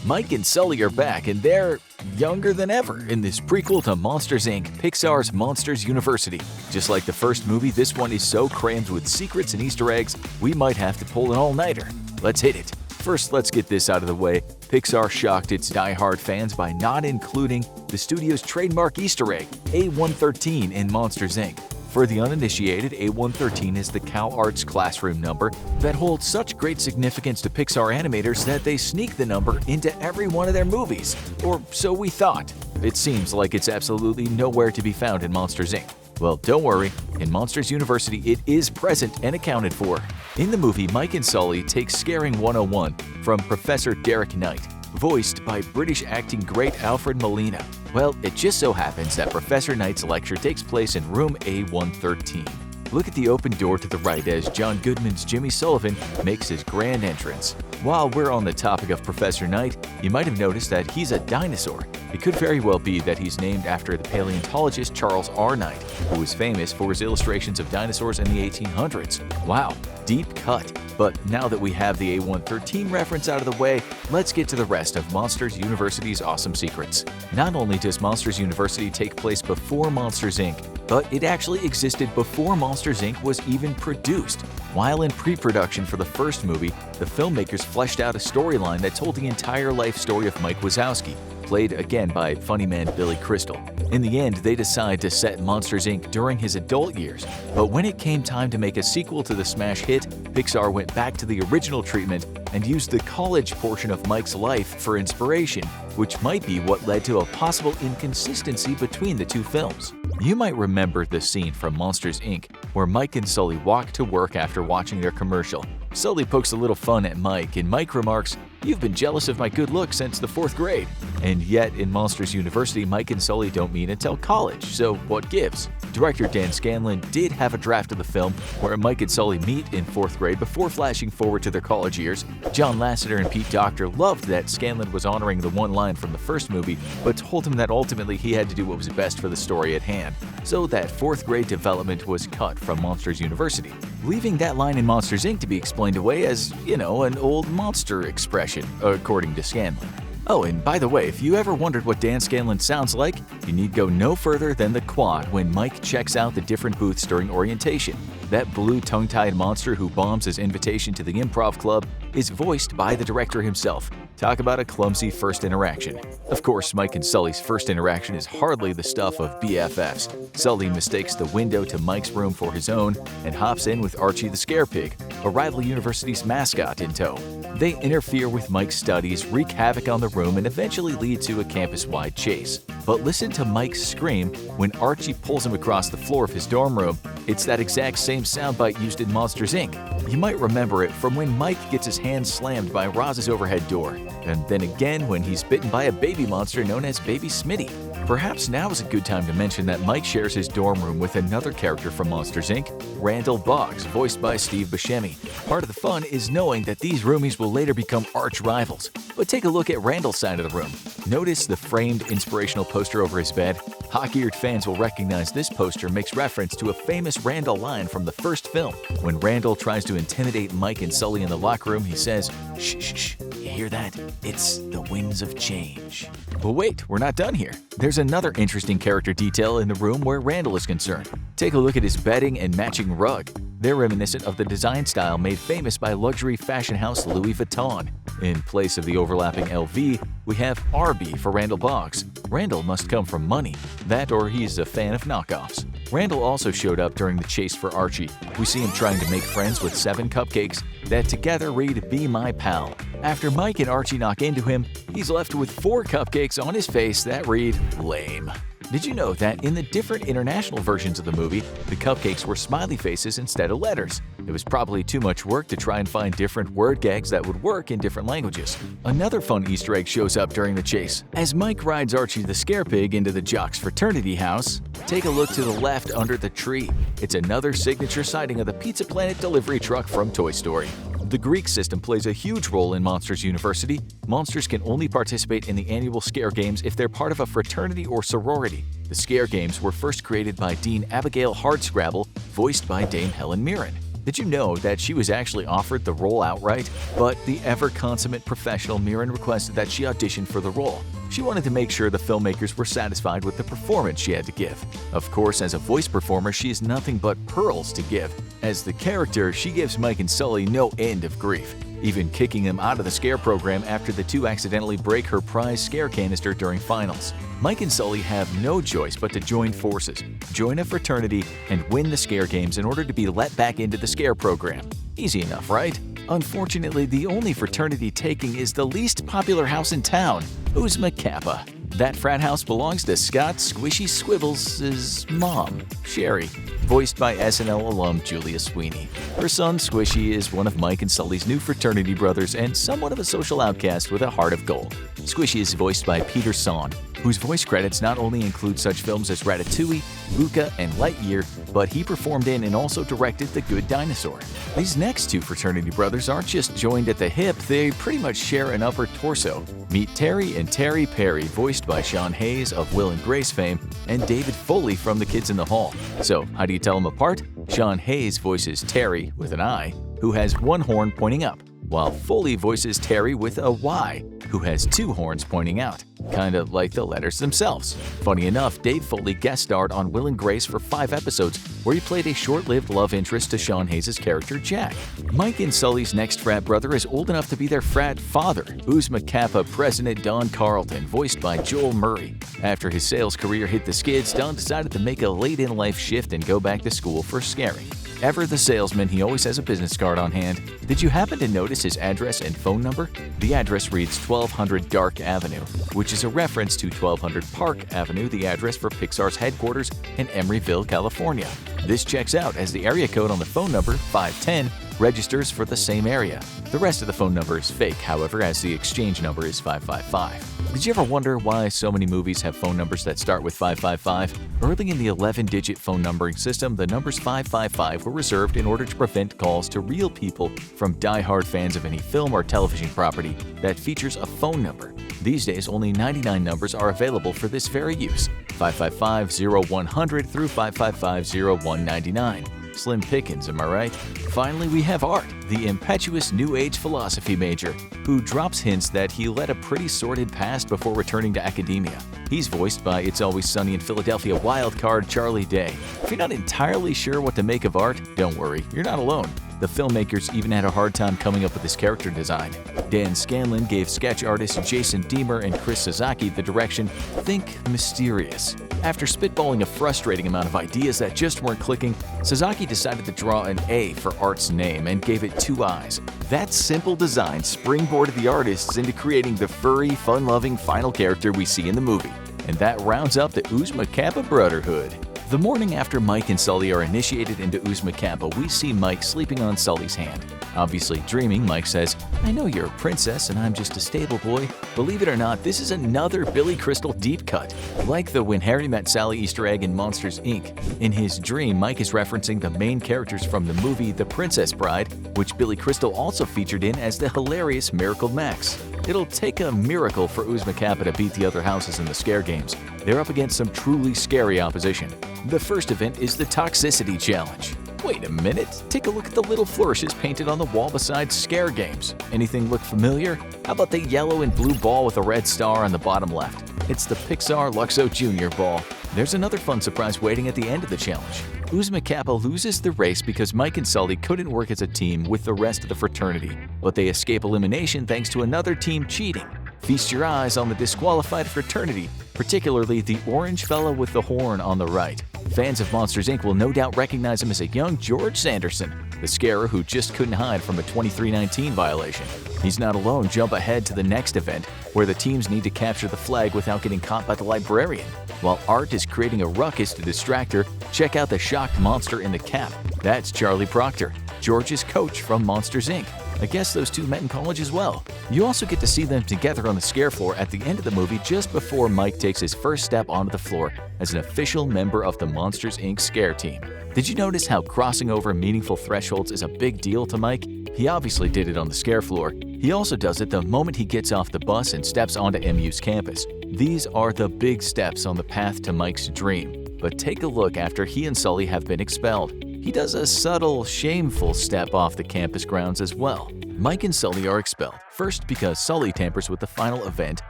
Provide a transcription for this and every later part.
Mike and Sully are back, and they're younger than ever in this prequel to Monsters, Inc., Pixar's Monsters University. Just like the first movie, this one is so crammed with secrets and Easter eggs, we might have to pull an all-nighter. Let's hit it. First, let's get this out of the way. Pixar shocked its die-hard fans by not including the studio's trademark Easter egg, A113, in Monsters, Inc. For the uninitiated, A113 is the CalArts classroom number that holds such great significance to Pixar animators that they sneak the number into every one of their movies. Or so we thought. It seems like it's absolutely nowhere to be found in Monsters, Inc. Well, don't worry, in Monsters University it is present and accounted for. In the movie, Mike and Sully take Scaring 101 from Professor Derek Knight, voiced by British acting great Alfred Molina. Well, it just so happens that Professor Knight's lecture takes place in room A113. Look at the open door to the right as John Goodman's Jimmy Sullivan makes his grand entrance. While we're on the topic of Professor Knight, you might have noticed that he's a dinosaur. It could very well be that he's named after the paleontologist Charles R. Knight, who was famous for his illustrations of dinosaurs in the 1800s. Wow, deep cut. But now that we have the A113 reference out of the way, let's get to the rest of Monsters University's awesome secrets. Not only does Monsters University take place before Monsters, Inc., but it actually existed before Monsters, Inc. was even produced. While in pre-production for the first movie, the filmmakers fleshed out a storyline that told the entire life story of Mike Wazowski, played again by funny man Billy Crystal. In the end, they decide to set Monsters, Inc. during his adult years, but when it came time to make a sequel to the smash hit, Pixar went back to the original treatment and used the college portion of Mike's life for inspiration, which might be what led to a possible inconsistency between the two films. You might remember the scene from Monsters, Inc., where Mike and Sully walk to work after watching their commercial. Sully pokes a little fun at Mike, and Mike remarks, "You've been jealous of my good looks since the 4th grade." And yet, in Monsters University, Mike and Sully don't meet until college, so what gives? Director Dan Scanlon did have a draft of the film where Mike and Sully meet in 4th grade before flashing forward to their college years. John Lasseter and Pete Docter loved that Scanlon was honoring the one line from the first movie, but told him that ultimately he had to do what was best for the story at hand. So that 4th grade development was cut from Monsters University, leaving that line in Monsters, Inc. to be explained away as, an old monster expression, according to Scanlon. Oh, and by the way, if you ever wondered what Dan Scanlon sounds like, you need go no further than the quad when Mike checks out the different booths during orientation. That blue tongue-tied monster who bombs his invitation to the improv club is voiced by the director himself. Talk about a clumsy first interaction. Of course, Mike and Sully's first interaction is hardly the stuff of BFFs. Sully mistakes the window to Mike's room for his own and hops in with Archie the Scare Pig, a rival university's mascot, in tow. They interfere with Mike's studies, wreak havoc on the room, and eventually lead to a campus-wide chase. But listen to Mike's scream when Archie pulls him across the floor of his dorm room. It's that exact same soundbite used in Monsters, Inc. You might remember it from when Mike gets his hand slammed by Roz's overhead door, and then again when he's bitten by a baby monster known as Baby Smitty. Perhaps now is a good time to mention that Mike shares his dorm room with another character from Monsters, Inc., Randall Boggs, voiced by Steve Buscemi. Part of the fun is knowing that these roomies will later become arch rivals. But take a look at Randall's side of the room. Notice the framed inspirational poster over his bed? Hawk-eared fans will recognize this poster makes reference to a famous Randall line from the first film. When Randall tries to intimidate Mike and Sully in the locker room, he says, "Shh, shh, shh. You hear that? It's the winds of change." But wait, we're not done here. There's another interesting character detail in the room where Randall is concerned. Take a look at his bedding and matching rug. They're reminiscent of the design style made famous by luxury fashion house Louis Vuitton. In place of the overlapping LV, we have RB for Randall Boggs. Randall must come from money. That or he's a fan of knockoffs. Randall also showed up during the chase for Archie. We see him trying to make friends with 7 cupcakes that together read "Be My Pal." After Mike and Archie knock into him, he's left with 4 cupcakes on his face that read "Lame." Did you know that in the different international versions of the movie, the cupcakes were smiley faces instead of letters? It was probably too much work to try and find different word gags that would work in different languages. Another fun Easter egg shows up during the chase. As Mike rides Archie the Scare Pig into the Jock's fraternity house, take a look to the left under the tree. It's another signature sighting of the Pizza Planet delivery truck from Toy Story. The Greek system plays a huge role in Monsters University. Monsters can only participate in the annual Scare Games if they're part of a fraternity or sorority. The Scare Games were first created by Dean Abigail Hardscrabble, voiced by Dame Helen Mirren. Did you know that she was actually offered the role outright? But the ever-consummate professional Mirren requested that she audition for the role. She wanted to make sure the filmmakers were satisfied with the performance she had to give. Of course, as a voice performer, she has nothing but pearls to give. As the character, she gives Mike and Sully no end of grief, even kicking them out of the scare program after the two accidentally break her prize scare canister during finals. Mike and Sully have no choice but to join forces, join a fraternity, and win the scare games in order to be let back into the scare program. Easy enough, right? Unfortunately, the only fraternity taking is the least popular house in town, Uzma Kappa. That frat house belongs to Scott Squishy Squibbles' mom, Sherry, voiced by SNL alum Julia Sweeney. Her son Squishy is one of Mike and Sully's new fraternity brothers and somewhat of a social outcast with a heart of gold. Squishy is voiced by Peter Son, whose voice credits not only include such films as Ratatouille, Luca, and Lightyear, but he performed in and also directed The Good Dinosaur. These next two fraternity brothers aren't just joined at the hip, they pretty much share an upper torso. Meet Terry and Terry Perry, voiced by Sean Hayes of Will and Grace fame, and David Foley from The Kids in the Hall. So, how do you tell them apart? Sean Hayes voices Terry with an I, who has one horn pointing up, while Foley voices Terry with a Y, who has two horns pointing out, kind of like the letters themselves. Funny enough, Dave Foley guest starred on Will and Grace for 5 episodes, where he played a short-lived love interest to Sean Hayes' character Jack. Mike and Sully's next frat brother is old enough to be their frat father, Uzma Kappa President Don Carlton, voiced by Joel Murray. After his sales career hit the skids, Don decided to make a late-in-life shift and go back to school for scaring. Ever the salesman, he always has a business card on hand. Did you happen to notice his address and phone number? The address reads 1200 Dark Avenue, which is a reference to 1200 Park Avenue, the address for Pixar's headquarters in Emeryville, California. This checks out as the area code on the phone number, 510, registers for the same area. The rest of the phone number is fake, however, as the exchange number is 555. Did you ever wonder why so many movies have phone numbers that start with 555? Early in the 11-digit phone numbering system, the numbers 555 were reserved in order to prevent calls to real people from die-hard fans of any film or television property that features a phone number. These days, only 99 numbers are available for this very use, 555-0100 through 555-0199. Slim pickings, am I right? Finally, we have Art, the impetuous New Age philosophy major, who drops hints that he led a pretty sordid past before returning to academia. He's voiced by It's Always Sunny in Philadelphia wildcard Charlie Day. If you're not entirely sure what to make of Art, don't worry, you're not alone. The filmmakers even had a hard time coming up with his character design. Dan Scanlon gave sketch artists Jason Deemer and Chris Sasaki the direction Think Mysterious. After spitballing a frustrating amount of ideas that just weren't clicking, Sasaki decided to draw an A for Art's name and gave it 2 eyes. That simple design springboarded the artists into creating the furry, fun-loving final character we see in the movie. And that rounds up the Uzma Kappa Brotherhood. The morning after Mike and Sully are initiated into Uzma Kappa, we see Mike sleeping on Sully's hand. Obviously dreaming, Mike says, "I know you're a princess and I'm just a stable boy." Believe it or not, this is another Billy Crystal deep cut, like the When Harry Met Sally Easter egg in Monsters, Inc. In his dream, Mike is referencing the main characters from the movie The Princess Bride, which Billy Crystal also featured in as the hilarious Miracle Max. It'll take a miracle for Uzma Kappa to beat the other houses in the scare games. They're up against some truly scary opposition. The first event is the Toxicity Challenge. Wait a minute, take a look at the little flourishes painted on the wall beside scare games. Anything look familiar? How about the yellow and blue ball with a red star on the bottom left? It's the Pixar Luxo Jr. ball. There's another fun surprise waiting at the end of the challenge. Uzma Kappa loses the race because Mike and Sully couldn't work as a team with the rest of the fraternity, but they escape elimination thanks to another team cheating. Feast your eyes on the disqualified fraternity, particularly the orange fellow with the horn on the right. Fans of Monsters, Inc. will no doubt recognize him as a young George Sanderson, the scarer who just couldn't hide from a 2319 violation. He's not alone. Jump ahead to the next event, where the teams need to capture the flag without getting caught by the librarian. While Art is creating a ruckus to distract her, check out the shocked monster in the cap. That's Charlie Proctor, George's coach from Monsters, Inc. I guess those two met in college as well. You also get to see them together on the scare floor at the end of the movie just before Mike takes his first step onto the floor as an official member of the Monsters, Inc. scare team. Did you notice how crossing over meaningful thresholds is a big deal to Mike? He obviously did it on the scare floor. He also does it the moment he gets off the bus and steps onto MU's campus. These are the big steps on the path to Mike's dream. But take a look after he and Sully have been expelled. he does a subtle, shameful step off the campus grounds as well. Mike and Sully are expelled, first because Sully tampers with the final event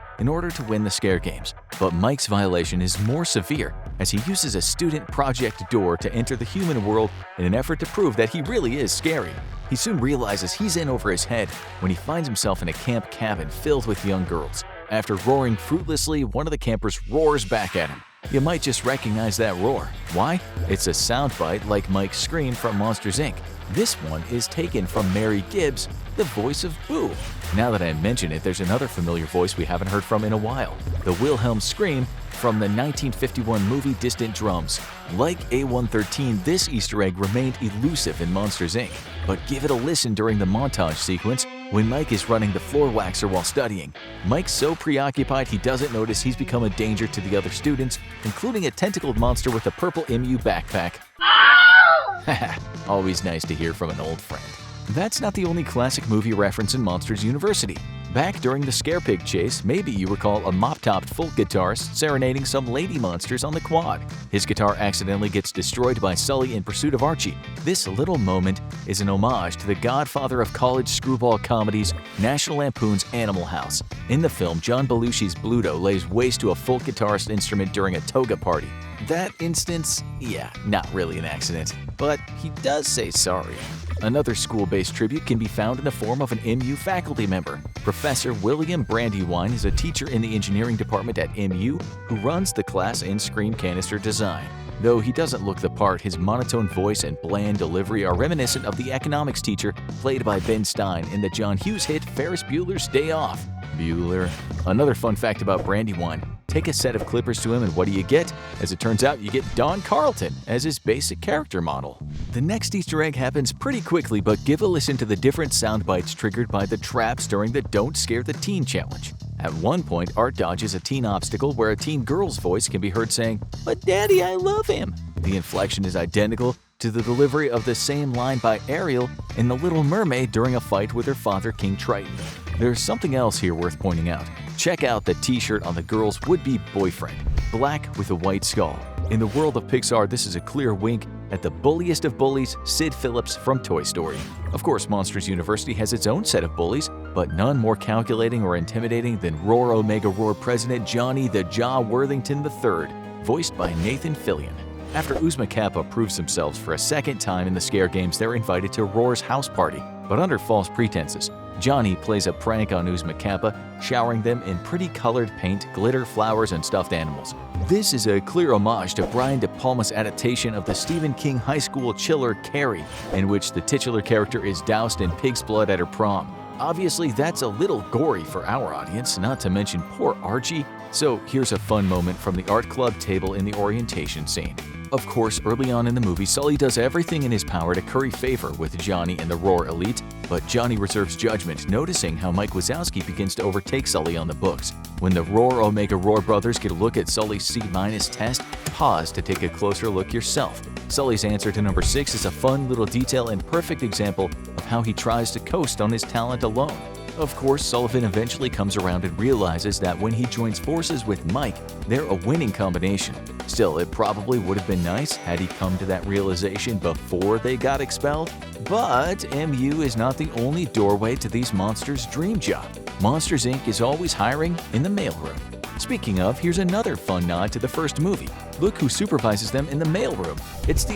in order to win the scare games. But Mike's violation is more severe as he uses a student project door to enter the human world in an effort to prove that he really is scary. He soon realizes he's in over his head when he finds himself in a camp cabin filled with young girls. After roaring fruitlessly, one of the campers roars back at him. You might just recognize that roar. Why? It's a soundbite like Mike's scream from Monsters, Inc. This one is taken from Mary Gibbs, the voice of Boo. Now that I mention it, there's another familiar voice we haven't heard from in a while, the Wilhelm scream from the 1951 movie Distant Drums. Like A113, this Easter egg remained elusive in Monsters, Inc., but give it a listen during the montage sequence when Mike is running the floor waxer while studying. Mike's so preoccupied he doesn't notice he's become a danger to the other students, including a tentacled monster with a purple MU backpack. Haha, always nice to hear from an old friend. That's not the only classic movie reference in Monsters University. Back during the Scare Pig chase, maybe you recall a mop-topped folk guitarist serenading some lady monsters on the quad. His guitar accidentally gets destroyed by Sully in pursuit of Archie. This little moment is an homage to the godfather of college screwball comedies, National Lampoon's Animal House. In the film, John Belushi's Bluto lays waste to a folk guitarist instrument during a toga party. That instance, yeah, not really an accident, but he does say sorry. Another school-based tribute can be found in the form of an MU faculty member. Professor William Brandywine is a teacher in the engineering department at MU who runs the class in screen canister design. Though he doesn't look the part, his monotone voice and bland delivery are reminiscent of the economics teacher played by Ben Stein in the John Hughes hit Ferris Bueller's Day Off. Bueller. Another fun fact about Brandywine. Take a set of clippers to him and what do you get? As it turns out, you get Don Carlton as his basic character model. The next Easter egg happens pretty quickly, but give a listen to the different sound bites triggered by the traps during the Don't Scare the Teen challenge. At one point, Art dodges a teen obstacle where a teen girl's voice can be heard saying, "But Daddy, I love him." The inflection is identical to the delivery of the same line by Ariel in The Little Mermaid during a fight with her father, King Triton. There's something else here worth pointing out. Check out the t-shirt on the girl's would-be boyfriend, black with a white skull. In the world of Pixar, this is a clear wink at the bulliest of bullies, Sid Phillips from Toy Story. Of course, Monsters University has its own set of bullies, but none more calculating or intimidating than Roar Omega Roar President Johnny the Jaw Worthington III, voiced by Nathan Fillion. After Uzma Kappa proves themselves for a second time in the Scare Games, they're invited to Roar's house party, but under false pretenses. Johnny plays a prank on Uzma Kappa, showering them in pretty colored paint, glitter, flowers, and stuffed animals. This is a clear homage to Brian De Palma's adaptation of the Stephen King high school chiller Carrie, in which the titular character is doused in pig's blood at her prom. Obviously, that's a little gory for our audience, not to mention poor Archie. So here's a fun moment from the art club table in the orientation scene. Of course, early on in the movie, Sully does everything in his power to curry favor with Johnny and the Roar elite, but Johnny reserves judgment, noticing how Mike Wazowski begins to overtake Sully on the books. When the Roar Omega Roar brothers get a look at Sully's C- test, pause to take a closer look yourself. Sully's answer to number 6 is a fun little detail and perfect example of how he tries to coast on his talent alone. Of course, Sullivan eventually comes around and realizes that when he joins forces with Mike, they're a winning combination. Still, it probably would have been nice had he come to that realization before they got expelled. But MU is not the only doorway to these monsters' dream job. Monsters, Inc. is always hiring in the mailroom. Speaking of, here's another fun nod to the first movie. Look who supervises them in the mailroom. It's the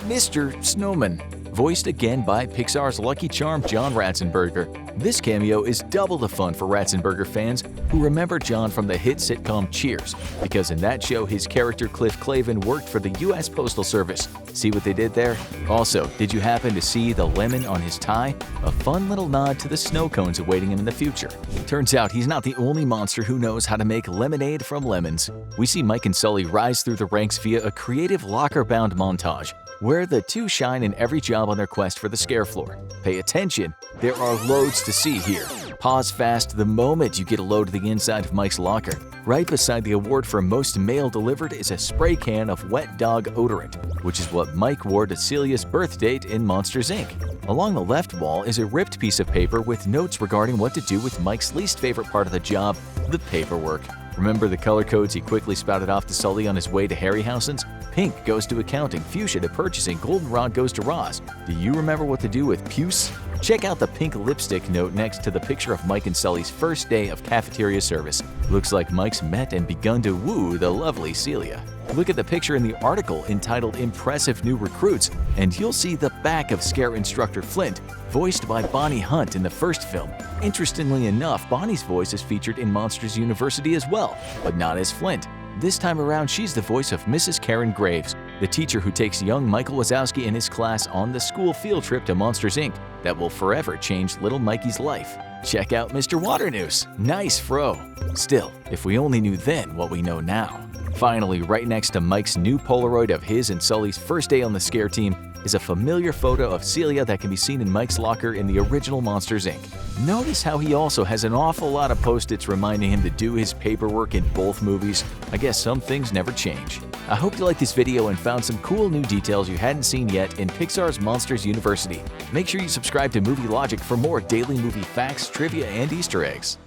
Mr. Snowman. Voiced again by Pixar's Lucky Charm John Ratzenberger. This cameo is double the fun for Ratzenberger fans who remember John from the hit sitcom Cheers, because in that show his character Cliff Clavin worked for the U.S. Postal Service. See what they did there? Also, did you happen to see the lemon on his tie? A fun little nod to the snow cones awaiting him in the future. Turns out he's not the only monster who knows how to make lemonade from lemons. We see Mike and Sully rise through the ranks via a creative locker-bound montage, where the two shine in every job on their quest for the scare floor. Pay attention, there are loads to see here. Pause fast the moment you get a load to the inside of Mike's locker. Right beside the award for most mail delivered is a spray can of wet dog odorant, which is what Mike wore to Celia's birth date in Monsters, Inc. Along the left wall is a ripped piece of paper with notes regarding what to do with Mike's least favorite part of the job, the paperwork. Remember the color codes he quickly spouted off to Sully on his way to Harryhausen's? Pink goes to accounting, fuchsia to purchasing, goldenrod goes to Roz. Do you remember what to do with puce? Check out the pink lipstick note next to the picture of Mike and Sully's first day of cafeteria service. Looks like Mike's met and begun to woo the lovely Celia. Look at the picture in the article entitled Impressive New Recruits, and you'll see the back of Scare Instructor Flint, voiced by Bonnie Hunt in the first film. Interestingly enough, Bonnie's voice is featured in Monsters University as well, but not as Flint. This time around, she's the voice of Mrs. Karen Graves, the teacher who takes young Michael Wazowski and his class on the school field trip to Monsters, Inc. that will forever change little Mikey's life. Check out Mr. Waternoose. Nice fro. Still, if we only knew then what we know now. Finally, right next to Mike's new Polaroid of his and Sully's first day on the Scare team is a familiar photo of Celia that can be seen in Mike's locker in the original Monsters, Inc. Notice how he also has an awful lot of post-its reminding him to do his paperwork in both movies. I guess some things never change. I hope you liked this video and found some cool new details you hadn't seen yet in Pixar's Monsters University. Make sure you subscribe to Movie Logic for more daily movie facts, trivia, and Easter eggs.